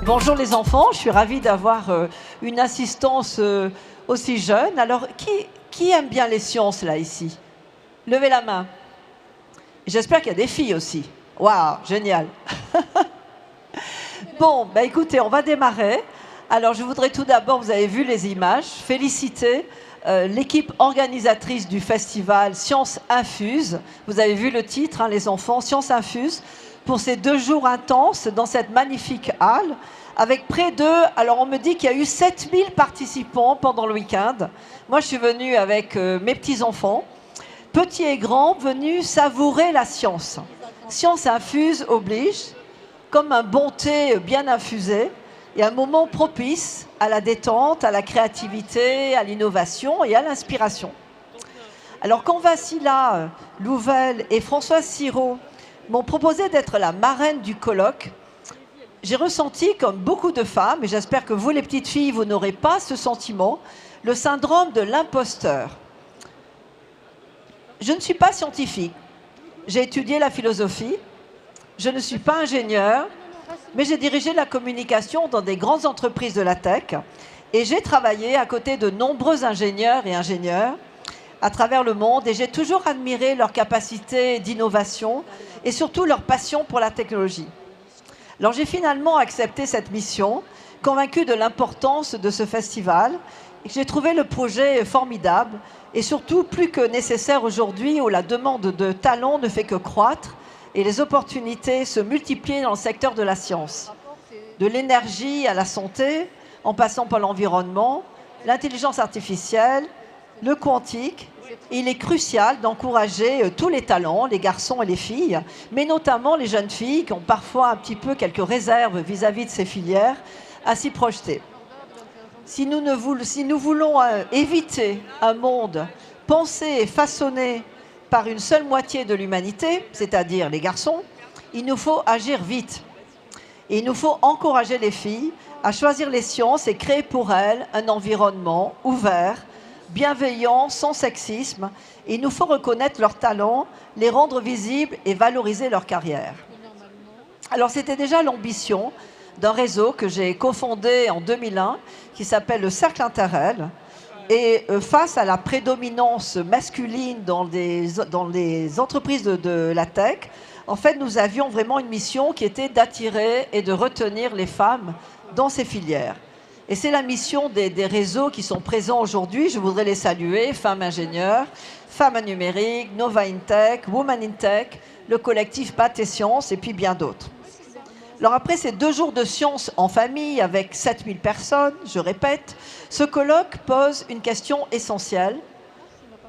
Bonjour les enfants, je suis ravie d'avoir une assistance aussi jeune. Alors, qui aime bien les sciences là, ici? Levez la main. J'espère qu'il y a des filles aussi. Waouh, génial. Bon, bah écoutez, on va démarrer. Alors, je voudrais tout d'abord, vous avez vu les images, féliciter l'équipe organisatrice du festival Sciences Infuses. Vous avez vu le titre, hein, les enfants, Sciences Infuses, pour ces 2 jours intenses dans cette magnifique halle, avec près de... Alors, on me dit qu'il y a eu 7000 participants pendant le week-end. Moi, je suis venue avec mes petits-enfants, petits et grands, venus savourer la science. Science infuse oblige, comme un bon thé bien infusé, et un moment propice à la détente, à la créativité, à l'innovation et à l'inspiration. Alors, quand Vassila Louvel et Françoise Sirot m'ont proposé d'être la marraine du colloque, j'ai ressenti, comme beaucoup de femmes, et j'espère que vous, les petites filles, vous n'aurez pas ce sentiment, le syndrome de l'imposteur. Je ne suis pas scientifique. J'ai étudié la philosophie. Je ne suis pas ingénieure, mais j'ai dirigé la communication dans des grandes entreprises de la tech et j'ai travaillé à côté de nombreux ingénieurs et ingénieures à travers le monde et j'ai toujours admiré leur capacité d'innovation et surtout leur passion pour la technologie. Alors j'ai finalement accepté cette mission, convaincue de l'importance de ce festival et j'ai trouvé le projet formidable et surtout plus que nécessaire aujourd'hui où la demande de talents ne fait que croître et les opportunités se multiplient dans le secteur de la science. De l'énergie à la santé, en passant par l'environnement, l'intelligence artificielle, le quantique. Il est crucial d'encourager tous les talents, les garçons et les filles, mais notamment les jeunes filles qui ont parfois un petit peu quelques réserves vis-à-vis de ces filières, à s'y projeter. Si nous voulons éviter un monde pensé et façonné par une seule moitié de l'humanité, c'est-à-dire les garçons, il nous faut agir vite. Et il nous faut encourager les filles à choisir les sciences et créer pour elles un environnement ouvert, bienveillant, sans sexisme. Et il nous faut reconnaître leurs talents, les rendre visibles et valoriser leur carrière. Alors c'était déjà l'ambition d'un réseau que j'ai cofondé en 2001 qui s'appelle le Cercle Interrel. Et face à la prédominance masculine dans les entreprises de la tech, en fait, nous avions vraiment une mission qui était d'attirer et de retenir les femmes dans ces filières. Et c'est la mission des réseaux qui sont présents aujourd'hui. Je voudrais les saluer, Femmes Ingénieures, Femmes Numérique, Nova InTech, Women InTech, le collectif Bath et Sciences et puis bien d'autres. Alors après ces 2 jours de sciences en famille avec 7000 personnes, je répète, ce colloque pose une question essentielle.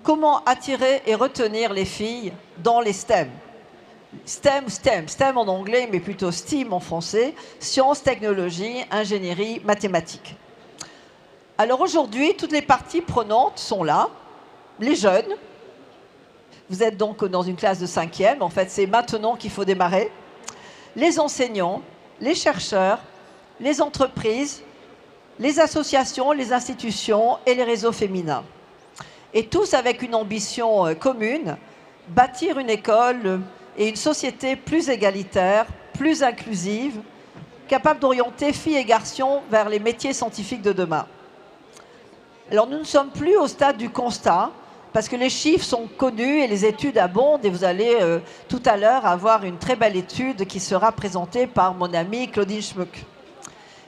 Comment attirer et retenir les filles dans les STEM? STEM en anglais, mais plutôt STEAM en français, sciences, technologies, ingénierie, mathématiques. Alors aujourd'hui, toutes les parties prenantes sont là, les jeunes. Vous êtes donc dans une classe de 5e, en fait c'est maintenant qu'il faut démarrer. Les enseignants, les chercheurs, les entreprises, les associations, les institutions et les réseaux féminins. Et tous avec une ambition commune, bâtir une école et une société plus égalitaire, plus inclusive, capable d'orienter filles et garçons vers les métiers scientifiques de demain. Alors nous ne sommes plus au stade du constat, parce que les chiffres sont connus et les études abondent et vous allez tout à l'heure avoir une très belle étude qui sera présentée par mon amie Claudine Schmuck.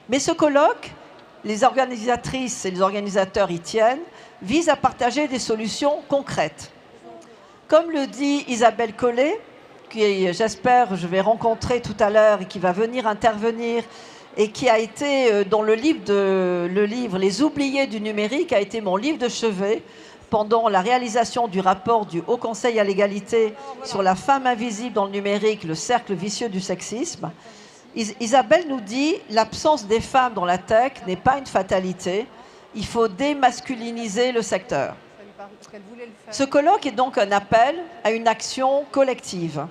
Mais ce colloque, les organisatrices et les organisateurs y tiennent, vise à partager des solutions concrètes. Comme le dit Isabelle Collet, qui j'espère je vais rencontrer tout à l'heure et qui va venir intervenir et qui a été dans le livre Les oubliés du numérique, a été mon livre de chevet pendant la réalisation du rapport du Haut Conseil à l'égalité sur la femme invisible dans le numérique, le cercle vicieux du sexisme. Isabelle nous dit « L'absence des femmes dans la tech n'est pas une fatalité, il faut démasculiniser le secteur ». Ce colloque est donc un appel à une action collective,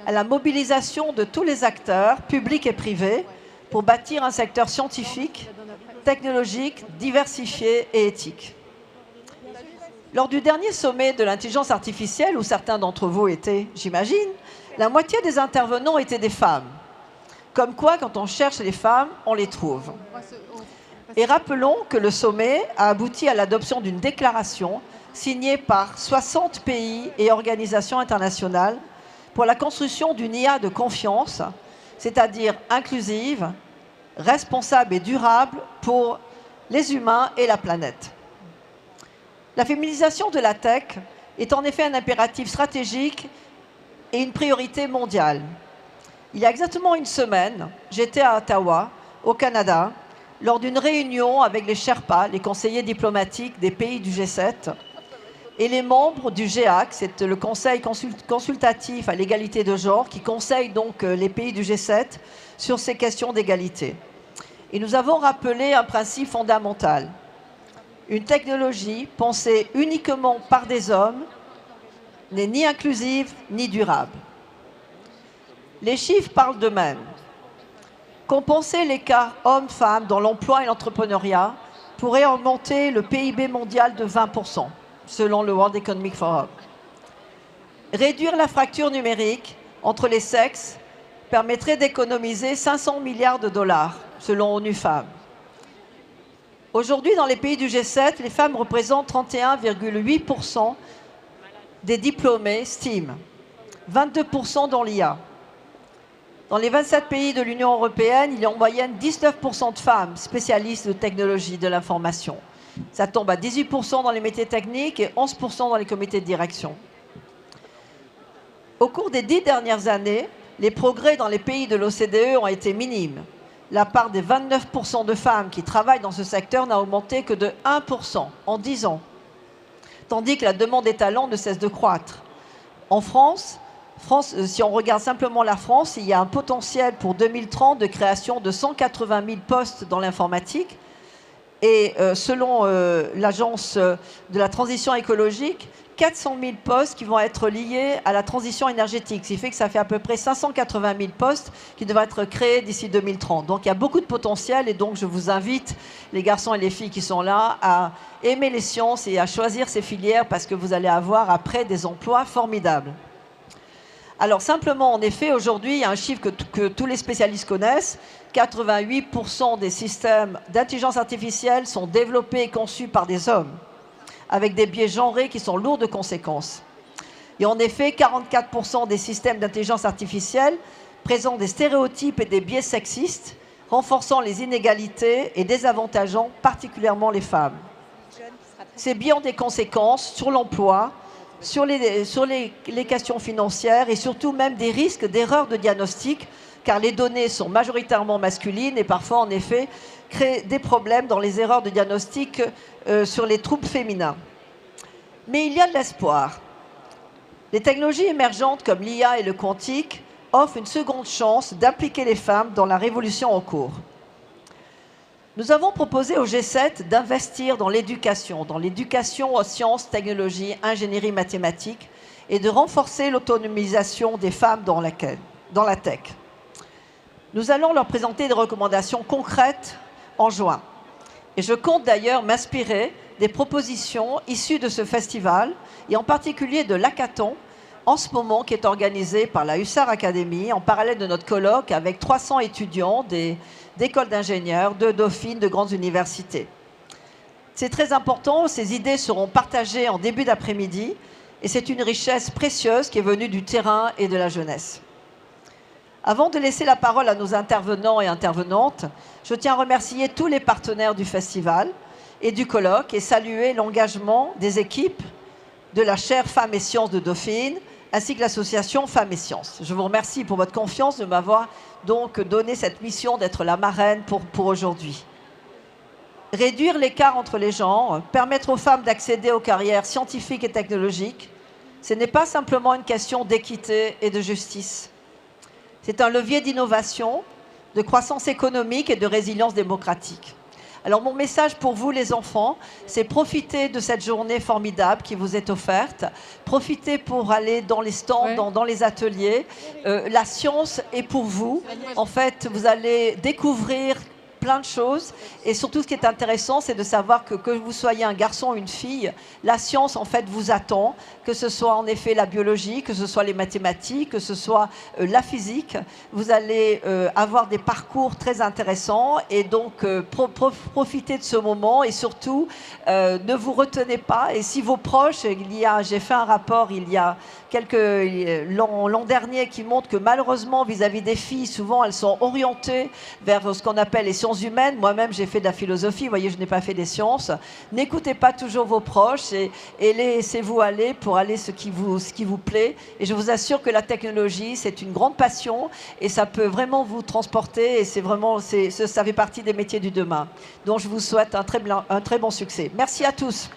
à la mobilisation de tous les acteurs, publics et privés, pour bâtir un secteur scientifique, technologique, diversifié et éthique. Lors du dernier sommet de l'intelligence artificielle, où certains d'entre vous étaient, j'imagine, la moitié des intervenants étaient des femmes. Comme quoi, quand on cherche les femmes, on les trouve. Et rappelons que le sommet a abouti à l'adoption d'une déclaration signée par 60 pays et organisations internationales pour la construction d'une IA de confiance, c'est-à-dire inclusive, responsable et durable pour les humains et la planète. La féminisation de la tech est en effet un impératif stratégique et une priorité mondiale. Il y a exactement une semaine, j'étais à Ottawa, au Canada, lors d'une réunion avec les Sherpas, les conseillers diplomatiques des pays du G7, et les membres du GEAC, c'est le Conseil consultatif à l'égalité de genre, qui conseille donc les pays du G7 sur ces questions d'égalité. Et nous avons rappelé un principe fondamental. Une technologie pensée uniquement par des hommes n'est ni inclusive ni durable. Les chiffres parlent d'eux-mêmes. Compenser l'écart hommes-femmes dans l'emploi et l'entrepreneuriat pourrait augmenter le PIB mondial de 20%, selon le World Economic Forum. Réduire la fracture numérique entre les sexes permettrait d'économiser 500 milliards de dollars, selon ONU Femmes. Aujourd'hui, dans les pays du G7, les femmes représentent 31,8% des diplômés STEAM, 22% dans l'IA. Dans les 27 pays de l'Union européenne, il y a en moyenne 19% de femmes spécialistes de technologie de l'information. Ça tombe à 18% dans les métiers techniques et 11% dans les comités de direction. Au cours des 10 dernières années, les progrès dans les pays de l'OCDE ont été minimes. La part des 29% de femmes qui travaillent dans ce secteur n'a augmenté que de 1% en 10 ans, tandis que la demande des talents ne cesse de croître. En France, si on regarde simplement la France, il y a un potentiel pour 2030 de création de 180 000 postes dans l'informatique. Et selon l'Agence de la transition écologique, 400 000 postes qui vont être liés à la transition énergétique. Ce qui fait que ça fait à peu près 580 000 postes qui devraient être créés d'ici 2030. Donc il y a beaucoup de potentiel et donc je vous invite, les garçons et les filles qui sont là, à aimer les sciences et à choisir ces filières parce que vous allez avoir après des emplois formidables. Alors simplement, en effet, aujourd'hui, il y a un chiffre que tous les spécialistes connaissent. 88% des systèmes d'intelligence artificielle sont développés et conçus par des hommes, avec des biais genrés qui sont lourds de conséquences. Et en effet, 44% des systèmes d'intelligence artificielle présentent des stéréotypes et des biais sexistes, renforçant les inégalités et désavantageant particulièrement les femmes. Ces biais ont des conséquences sur l'emploi, sur les questions financières et surtout même des risques d'erreurs de diagnostic, car les données sont majoritairement masculines et parfois, en effet, créent des problèmes dans les erreurs de diagnostic sur les troubles féminins. Mais il y a de l'espoir. Les technologies émergentes comme l'IA et le quantique offrent une seconde chance d'impliquer les femmes dans la révolution en cours. Nous avons proposé au G7 d'investir dans l'éducation aux sciences, technologies, ingénierie, mathématiques, et de renforcer l'autonomisation des femmes dans la tech. Nous allons leur présenter des recommandations concrètes en juin. Et je compte d'ailleurs m'inspirer des propositions issues de ce festival, et en particulier de l'hackathon, en ce moment, qui est organisé par la Hussard Academy, en parallèle de notre colloque, avec 300 étudiants d'écoles d'ingénieurs, de Dauphine, de grandes universités. C'est très important, ces idées seront partagées en début d'après-midi, et c'est une richesse précieuse qui est venue du terrain et de la jeunesse. Avant de laisser la parole à nos intervenants et intervenantes, je tiens à remercier tous les partenaires du festival et du colloque et saluer l'engagement des équipes de la chaire Femmes et Sciences de Dauphine, ainsi que l'association Femmes et Sciences. Je vous remercie pour votre confiance de m'avoir donc donné cette mission d'être la marraine pour aujourd'hui. Réduire l'écart entre les genres, permettre aux femmes d'accéder aux carrières scientifiques et technologiques, ce n'est pas simplement une question d'équité et de justice. C'est un levier d'innovation, de croissance économique et de résilience démocratique. Alors mon message pour vous les enfants, c'est profiter de cette journée formidable qui vous est offerte, profitez pour aller dans les stands, dans les ateliers. La science est pour vous. En fait, vous allez découvrir plein de choses. Et surtout, ce qui est intéressant, c'est de savoir que vous soyez un garçon ou une fille, la science, en fait, vous attend, que ce soit en effet la biologie, que ce soit les mathématiques, que ce soit la physique. Vous allez avoir des parcours très intéressants et donc profitez de ce moment et surtout, ne vous retenez pas. Et si vos proches, j'ai fait un rapport il y a l'an dernier qui montre que malheureusement vis-à-vis des filles, souvent elles sont orientées vers ce qu'on appelle les sciences humaines. Moi-même j'ai fait de la philosophie, vous voyez, je n'ai pas fait des sciences. N'écoutez pas toujours vos proches et laissez-vous aller pour aller ce qui vous plaît. Et je vous assure que la technologie, c'est une grande passion et ça peut vraiment vous transporter et ça fait partie des métiers du demain. Donc je vous souhaite un très bon succès. Merci à tous.